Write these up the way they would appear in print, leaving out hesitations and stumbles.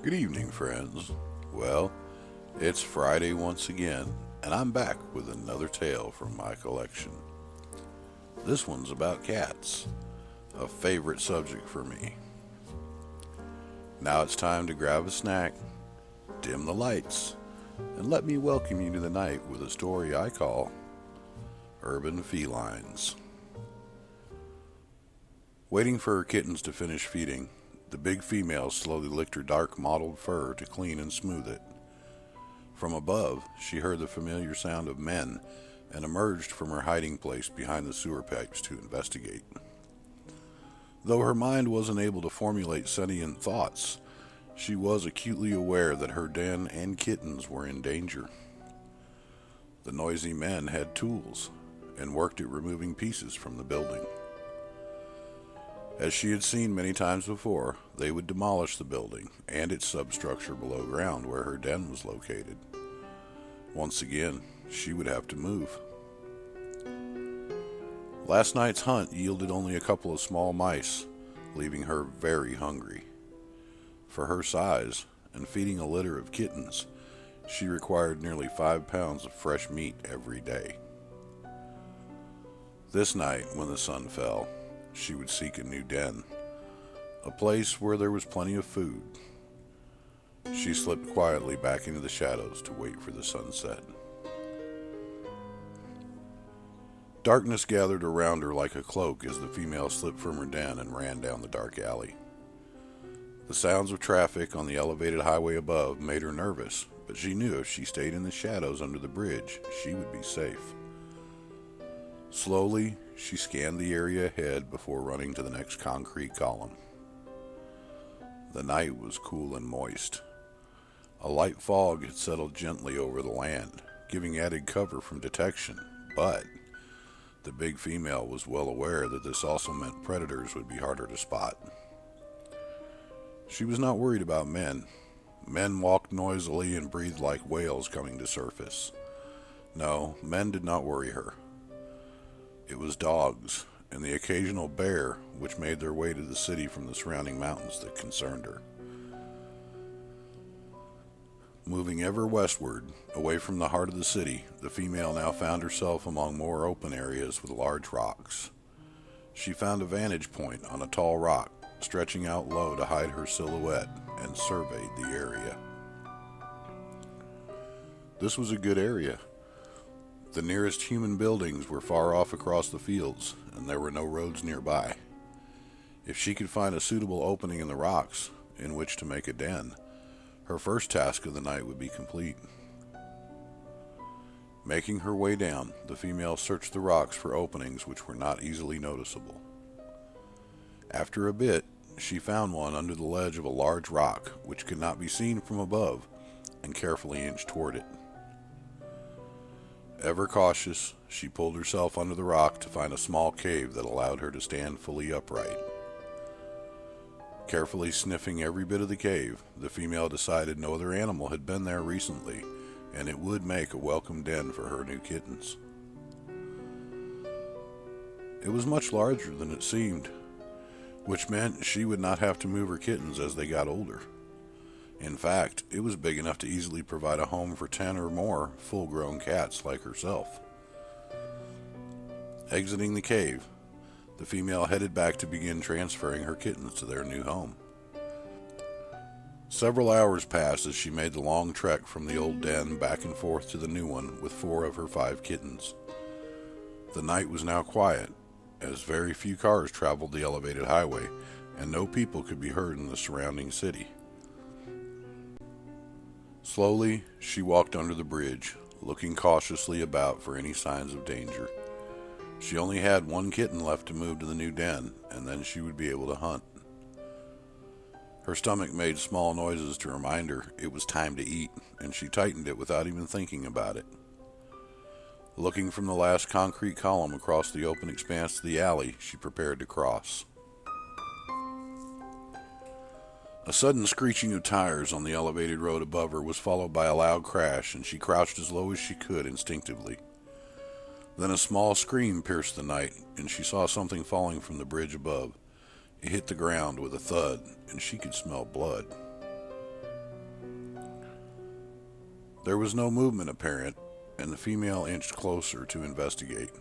Good evening, friends. Well, it's Friday once again, and I'm back with another tale from my collection. This one's about cats, a favorite subject for me. Now it's time to grab a snack, dim the lights, and let me welcome you to the night with a story I call Urban Felines. Waiting for her kittens to finish feeding, the big female slowly licked her dark mottled fur to clean and smooth it. From above, she heard the familiar sound of men and emerged from her hiding place behind the sewer pipes to investigate. Though her mind wasn't able to formulate sentient thoughts, she was acutely aware that her den and kittens were in danger. The noisy men had tools and worked at removing pieces from the building. As she had seen many times before, they would demolish the building and its substructure below ground where her den was located. Once again, she would have to move. Last night's hunt yielded only a couple of small mice, leaving her very hungry. For her size, and feeding a litter of kittens, she required nearly 5 pounds of fresh meat every day. This night, when the sun fell, she would seek a new den, a place where there was plenty of food. She slipped quietly back into the shadows to wait for the sunset. Darkness gathered around her like a cloak as the female slipped from her den and ran down the dark alley. The sounds of traffic on the elevated highway above made her nervous, but she knew if she stayed in the shadows under the bridge, she would be safe. Slowly, she scanned the area ahead before running to the next concrete column. The night was cool and moist. A light fog had settled gently over the land, giving added cover from detection, but the big female was well aware that this also meant predators would be harder to spot. She was not worried about men. Men walked noisily and breathed like whales coming to surface. No, men did not worry her. It was dogs, and the occasional bear, which made their way to the city from the surrounding mountains, that concerned her. Moving ever westward, away from the heart of the city, the female now found herself among more open areas with large rocks. She found a vantage point on a tall rock, stretching out low to hide her silhouette, and surveyed the area. This was a good area. The nearest human buildings were far off across the fields, and there were no roads nearby. If she could find a suitable opening in the rocks in which to make a den, her first task of the night would be complete. Making her way down, the female searched the rocks for openings which were not easily noticeable. After a bit, she found one under the ledge of a large rock which could not be seen from above, and carefully inched toward it. Ever cautious, she pulled herself under the rock to find a small cave that allowed her to stand fully upright. Carefully sniffing every bit of the cave, the female decided no other animal had been there recently, and it would make a welcome den for her new kittens. It was much larger than it seemed, which meant she would not have to move her kittens as they got older. In fact, it was big enough to easily provide a home for 10 or more full-grown cats like herself. Exiting the cave, the female headed back to begin transferring her kittens to their new home. Several hours passed as she made the long trek from the old den back and forth to the new one with 4 of her 5 kittens. The night was now quiet, as very few cars traveled the elevated highway, and no people could be heard in the surrounding city. Slowly, she walked under the bridge, looking cautiously about for any signs of danger. She only had 1 kitten left to move to the new den, and then she would be able to hunt. Her stomach made small noises to remind her it was time to eat, and she tightened it without even thinking about it. Looking from the last concrete column across the open expanse to the alley, she prepared to cross. A sudden screeching of tires on the elevated road above her was followed by a loud crash, and she crouched as low as she could instinctively. Then a small scream pierced the night, and she saw something falling from the bridge above. It hit the ground with a thud, and she could smell blood. There was no movement apparent, and the female inched closer to investigate.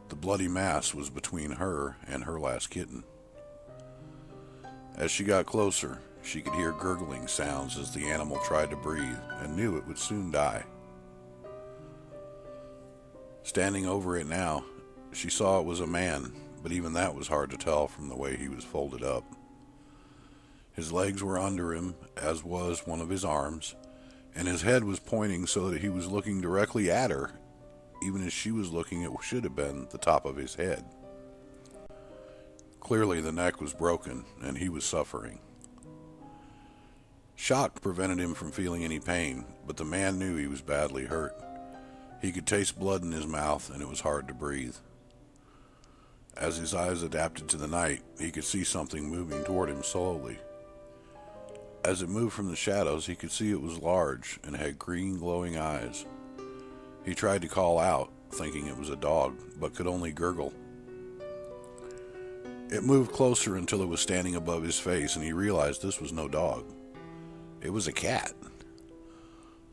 The bloody mass was between her and her last kitten. As she got closer, she could hear gurgling sounds as the animal tried to breathe and knew it would soon die. Standing over it now, she saw it was a man, but even that was hard to tell from the way he was folded up. His legs were under him, as was one of his arms, and his head was pointing so that he was looking directly at her, even as she was looking at what should have been the top of his head. Clearly the neck was broken, and he was suffering. Shock prevented him from feeling any pain, but the man knew he was badly hurt. He could taste blood in his mouth, and it was hard to breathe. As his eyes adapted to the night, he could see something moving toward him slowly. As it moved from the shadows, he could see it was large and had green glowing eyes. He tried to call out, thinking it was a dog, but could only gurgle. It moved closer until it was standing above his face, and he realized this was no dog. It was a cat.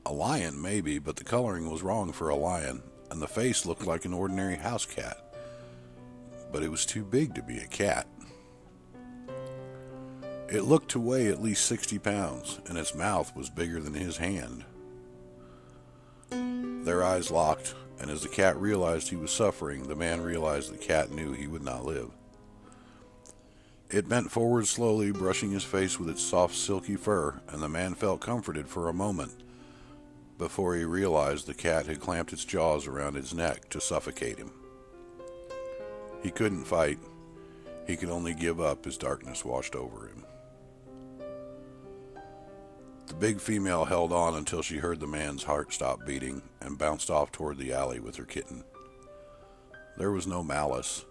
A lion, maybe, but the coloring was wrong for a lion, and the face looked like an ordinary house cat. But it was too big to be a cat. It looked to weigh at least 60 pounds, and its mouth was bigger than his hand. Their eyes locked, and as the cat realized he was suffering, the man realized the cat knew he would not live. It bent forward slowly, brushing his face with its soft, silky fur, and the man felt comforted for a moment before he realized the cat had clamped its jaws around his neck to suffocate him. He couldn't fight. He could only give up as darkness washed over him. The big female held on until she heard the man's heart stop beating and bounced off toward the alley with her kitten. There was no malice,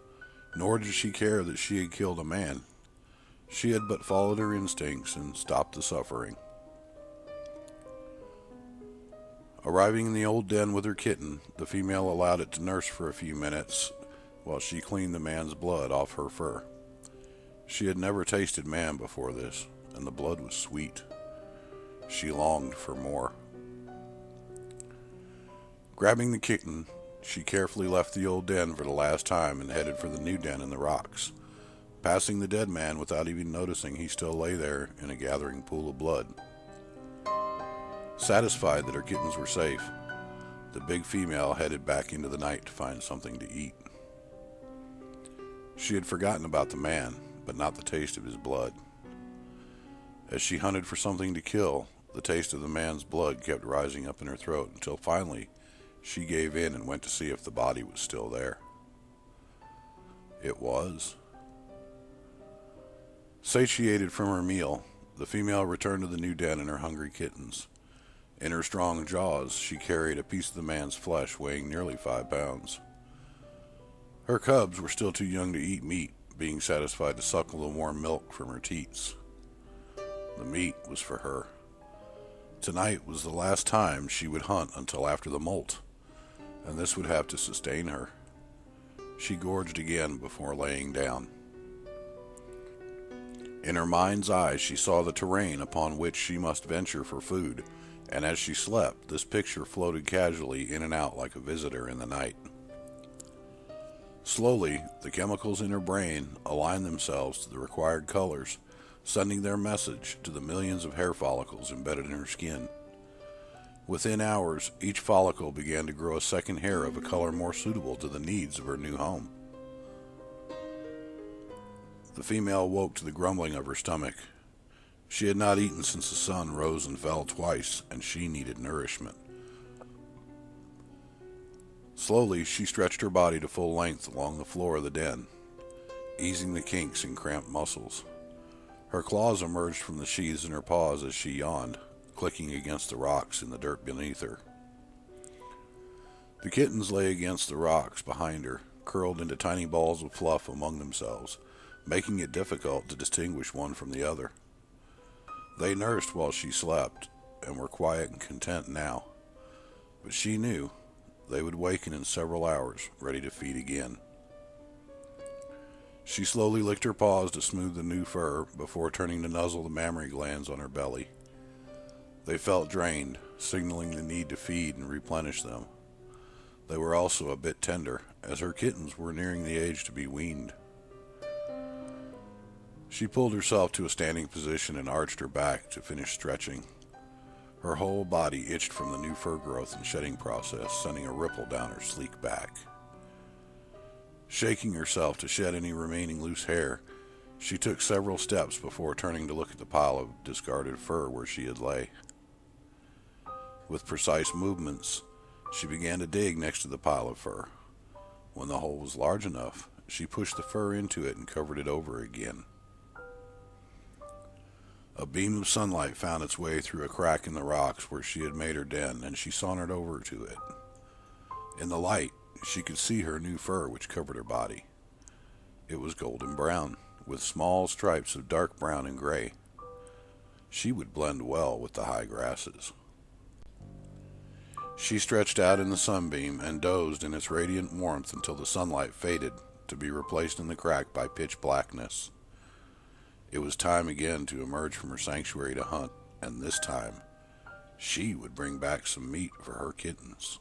nor did she care that she had killed a man. She had but followed her instincts and stopped the suffering. Arriving in the old den with her kitten, the female allowed it to nurse for a few minutes while she cleaned the man's blood off her fur. She had never tasted man before this, and the blood was sweet. She longed for more. Grabbing the kitten, she carefully left the old den for the last time and headed for the new den in the rocks, passing the dead man without even noticing he still lay there in a gathering pool of blood. Satisfied that her kittens were safe, the big female headed back into the night to find something to eat. She had forgotten about the man, but not the taste of his blood. As she hunted for something to kill, the taste of the man's blood kept rising up in her throat until finally she gave in and went to see if the body was still there. It was. Satiated from her meal, the female returned to the new den and her hungry kittens. In her strong jaws, she carried a piece of the man's flesh weighing nearly 5 pounds. Her cubs were still too young to eat meat, being satisfied to suckle the warm milk from her teats. The meat was for her. Tonight was the last time she would hunt until after the molt, and this would have to sustain her. She gorged again before laying down. In her mind's eye, she saw the terrain upon which she must venture for food, and as she slept, this picture floated casually in and out like a visitor in the night. Slowly, the chemicals in her brain aligned themselves to the required colors, sending their message to the millions of hair follicles embedded in her skin. Within hours, each follicle began to grow a second hair of a color more suitable to the needs of her new home. The female woke to the grumbling of her stomach. She had not eaten since the sun rose and fell twice, and she needed nourishment. Slowly, she stretched her body to full length along the floor of the den, easing the kinks and cramped muscles. Her claws emerged from the sheaths in her paws as she yawned, clicking against the rocks in the dirt beneath her. The kittens lay against the rocks behind her, curled into tiny balls of fluff among themselves, making it difficult to distinguish one from the other. They nursed while she slept, and were quiet and content now, but she knew they would waken in several hours, ready to feed again. She slowly licked her paws to smooth the new fur before turning to nuzzle the mammary glands on her belly. They felt drained, signaling the need to feed and replenish them. They were also a bit tender, as her kittens were nearing the age to be weaned. She pulled herself to a standing position and arched her back to finish stretching. Her whole body itched from the new fur growth and shedding process, sending a ripple down her sleek back. Shaking herself to shed any remaining loose hair, she took several steps before turning to look at the pile of discarded fur where she had lay. With precise movements, she began to dig next to the pile of fur. When the hole was large enough, she pushed the fur into it and covered it over again. A beam of sunlight found its way through a crack in the rocks where she had made her den, and she sauntered over to it. In the light, she could see her new fur, which covered her body. It was golden brown, with small stripes of dark brown and gray. She would blend well with the high grasses. She stretched out in the sunbeam and dozed in its radiant warmth until the sunlight faded, to be replaced in the crack by pitch blackness. It was time again to emerge from her sanctuary to hunt, and this time, she would bring back some meat for her kittens.